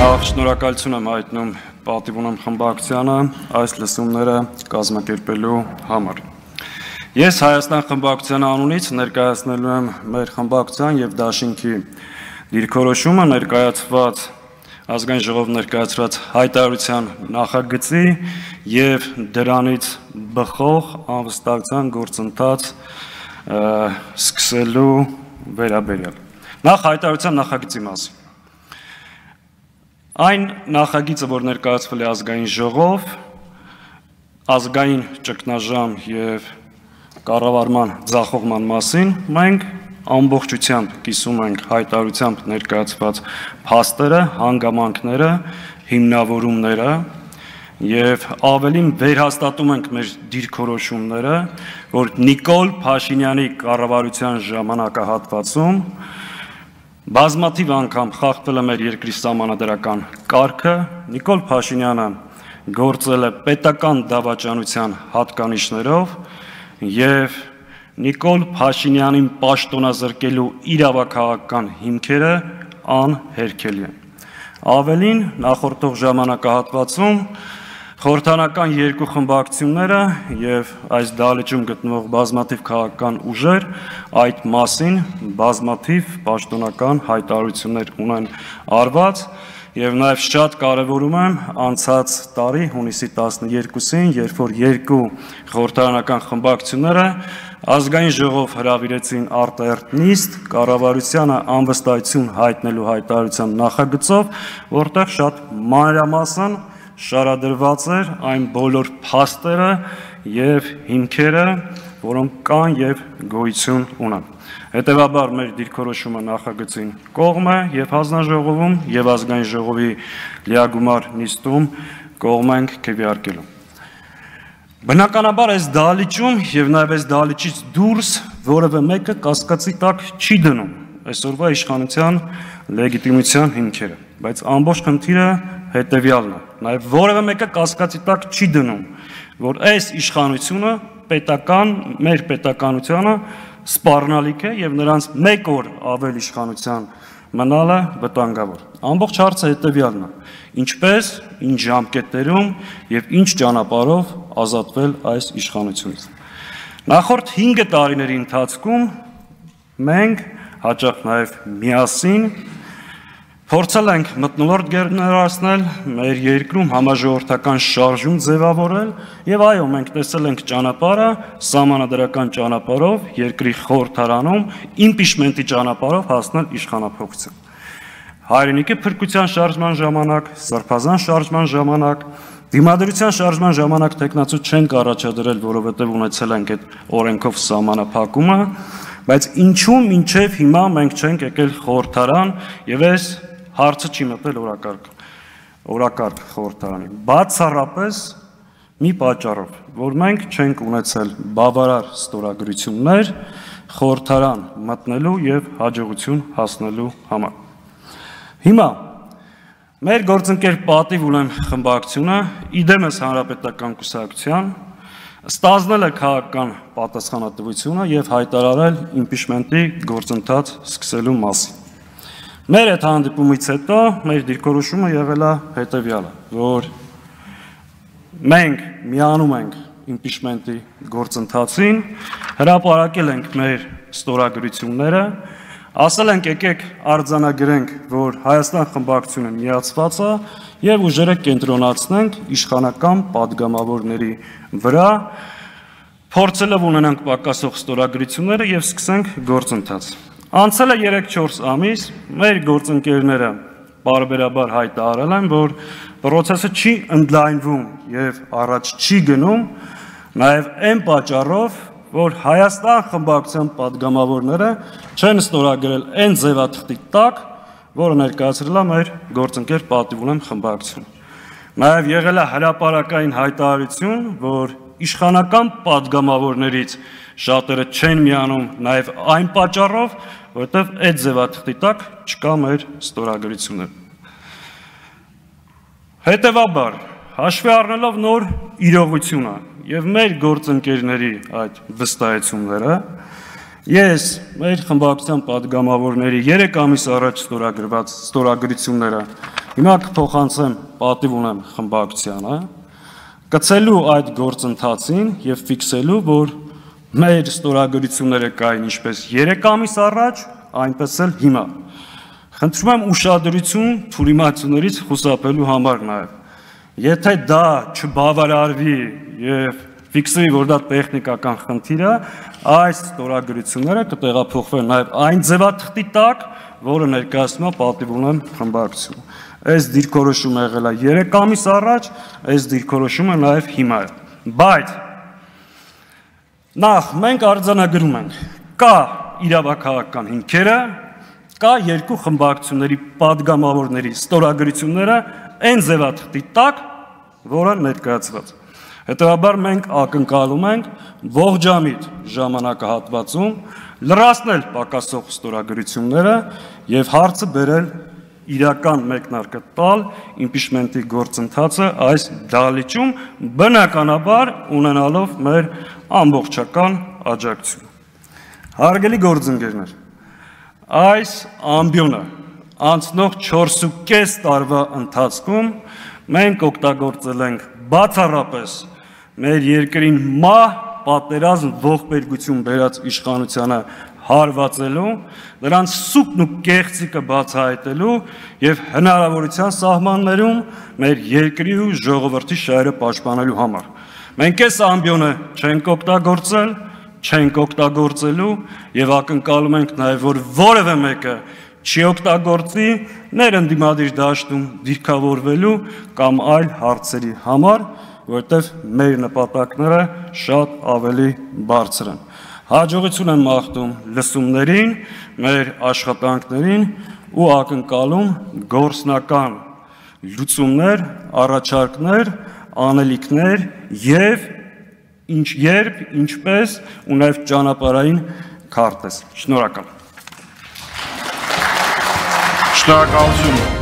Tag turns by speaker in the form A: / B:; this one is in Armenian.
A: Շնորհակալություն եմ հայտնում պատիվ ունեմ խմբակցությանը այս լսումները կազմակերպելու համար։ Ես Հայաստան խմբակցության անունից ներկայացնելու եմ մեր խմբակցության եւ Դաշինքի դիրքորոշումը ներկայացված ազգային ժողով ներկայացրած հայտարարության նախագծի եւ դրանից բխող անվստահության գործընթաց սկսելու վերաբերյալ։ Նախ հայտարարության նախագծի մասին։ Այն նախագիծը, որ ներկայացվել է ազգային ժողով, ազգային ճգնաժամ եւ կառավարման ձախողման մասին, մենք ամբողջությամբ կիսում ենք հայտարարությամբ ներկայացված փաստերը, հանգամանքները, հիմնավորումները եւ ավելին վերհաստատում ենք մեր դիրքորոշումները, որ Նիկոլ Փաշինյանի կառավարության ժամանակահատվածում բազմաթիվ անգամ խախտվել է մեր երկրի սահմանադրական կարգը, Նիկոլ Փաշինյանը գործել է պետական դավաճանության հատկանիշներով եւ Նիկոլ Փաշինյանին պաշտոնազրկելու իրավաքաղաքական հիմքերը անհերքելի են։ Ավելին, նախորդող ժամանակահատվածում խորհրդարանական երկու խմբակցությունները եւ այս դահլիճում գտնվող բազմաթիվ քաղաքական ուժեր այդ մասին բազմաթիվ պաշտոնական հայտարարություններ ունեն արված եւ նաեւ շատ կարեւորում եմ անցած տարի հունիսի 12-ին, երբ որ երկու խորհրդարանական խմբակցությունները ազգային ժողով հրավիրեցին արտահերթ նիստ կառավարությանը անվստահություն հայտնելու հայտարարության նախագծով, որտեղ շատ մանրամասն շարադրված էր այն բոլոր փաստերը եւ հիմքերը, որոնք կան եւ գոյություն ունեն։ Հետևաբար մեր դիրքորոշումը նախագծին կողմ է եւ հանձնաժողովում եւ ազգային ժողովի լիագումար նիստում կողմ ենք քվեարկելու։ Բնականաբար այս դահլիճում եւ նաեւ այս դահլիճից դուրս որևէ մեկը կասկածի տակ չի դնում այսօրվա իշխանության լեգիտիմության հիմքերը, բայց ամբողջ խնդիրը հետևյալն է։ Նաև որևէ մեկը կասկածի տակ չի դնում, որ այս իշխանությունը մեր պետականությանը սպառնալիք է եւ նրանց մեկ օր ավել իշխանության մնալը վտանգավոր։ Ամբողջ հարցը հետևյալն է. ինչպես, ինչ ժամկետներում եւ ինչ ճանապարհով ազատվել այս իշխանությունից։ Նախորդ 5 տարիների ընթացքում մենք հաճախ նաև միասին փորձել ենք մթնոլորտ գերներացնել, մեր երկրում համաժողովրդական շարժում ձևավորել եւ այո, մենք տեսել ենք ճանապարհը սահմանադրական ճանապարհով երկրի խորհրդարանում իմպիչմենտի ճանապարհով հասնել իշխանափոխության։ Հայրենիքի փրկության շարժման ժամանակ, սրբազան շարժման ժամանակ, դիմադրության շարժման ժամանակ տեխնացու չենք առաջադրել, որովհետեւ ունեցել ենք այդ օրենքով սահմանափակումը, բայց ինչու մինչև հիմա մենք չենք եկել խորհրդարան եւ այս հարցը չի մտել օրակարգ խորհրդարանի։ Բացառապես մի պատճառով, որ մենք չենք ունեցել բավարար ստորագրություններ խորհրդարան մտնելու եւ հաջողություն հասնելու համար։ Հիմա մեր գործընկեր պատիվ ունեմ խմբակցությունը իդեմս հանրապետական կուսակցության ստանձնել է քաղաքական պատասխանատվությունը եւ հայտարարել իմպիչմենտի գործընթաց սկսելու մասին։ Մեր այդ հանդիպումից հետո մեր դիրքորոշումը եղել է հետեւյալը, որ մենք միանում ենք իմպիչմենտի գործընթացին, հրապարակել ենք մեր ստորագրությունները, ասել ենք եկեք արձանագրենք, որ Հայաստան խմբակցությունը միացված է եւ ուժերը կենտրոնացնենք իշխանական падգամավորների վրա, փորձելով ունենանք պակասող ստորագրությունները եւ սկսենք գործընթաց։ Անցել է 3-4 ամիս, մեր գործընկերները բարբերաբար հայտարարել են, որ process-ը չի ընդլայնվում եւ առաջ չի գնում, նաեւ այն պատճառով, որ Հայաստան խմբակցության падգամավորները չեն ստորագրել այն ձևաթղթի տակ, որը ներկայացրել է մեր գործընկեր պատիվ ունեմ խմբակցություն։ Նաեւ եղել է հրապարակային հայտարարություն, որ իշխանական падգամավորներից շատերը չեն միանում նաեւ այն պատճառով, որովհետեւ այդ ձևաթղթի տակ չկա մեր ստորագրությունները։ Հետևաբար, հաշվի առնելով նոր իրողությունը եւ մեր գործընկերների այդ վստահությունները, ես մեր խմբակցության падգամավորների 3 ամիս առաջ ստորագրված ստորագրությունները Հիմա կփոխանցեմ պատիվ ունեմ խմբակցությանը, կցելու այդ գործընթացին եւ ֆիքսելու, որ մեր ստորագրությունները կային ինչպես 3 ամիս առաջ, այնպես էլ հիմա։ Խնդրում եմ ուշադրություն թյուրիմացություններից խուսափելու համար նաեւ։ Եթե դա չբավարարվի եւ ֆիքսվի, որ դա տեխնիկական խնդիր է, այս ստորագրությունները կտեղափոխվեն նաեւ այն ձևաթղթի տակ, որը ներկայացնում է պատիվ ունեմ խմբակցությունը։ Այս դիրքորոշումը եղել է 3 ամիս առաջ, այս դիրքորոշումը նաեւ հիմա է։ Բայց նախ մենք արձանագրում ենք, կա իրավաքաղաքական հիմքերը, կա երկու խմբակցությունների падգամավորների ստորագրությունները այն ձևաթղթի տակ, որը ներկայացված։ Հետևաբար մենք ակնկալում ենք ողջամիտ ժամանակահատվածում լրացնել պակասող ստորագրությունները եւ հարցը բերել իրական մեկնարկը տալ իմպիչմենտի գործընթացը այս դահլիճում, բնականաբար ունենալով մեր ամբողջական աջակցություն։ Հարգելի գործընկերներ, այս ամբիոնը անցնող 4.5 տարվա ընթացքում մենք օգտագործել ենք բացառապես մեր երկրին մահ, պատերազմ, ողբերգություն բերած իշխանությանը հարվածելու, նրանց սուտն ու կեղծիկը բացահայտելու եւ հնարավորության սահմաններում մեր երկրի ու ժողովրդի շահերը պաշտպանելու համար։ Մենք այս ամբիոնը չենք օգտագործել, չենք օգտագործելու եւ ակնկալում ենք նաեւ, որ որևէ մեկը չի օգտագործի ներընդդիմադիր դաշտում դիրքավորվելու կամ այլ հարցերի համար, որտեղ մեր նպատակները շատ ավելի բարձր են։ Հաջողություն եմ մաղթում լսումներին, մեր աշխատանքներին ու ակնկալում գործնական լուծումներ, առաջարկներ, անելիքներ եւ երբ, ինչպես ու նաեւ ճանապարհային քարտեզ։ Շնորհակալ։
B: Շնորհակալություն։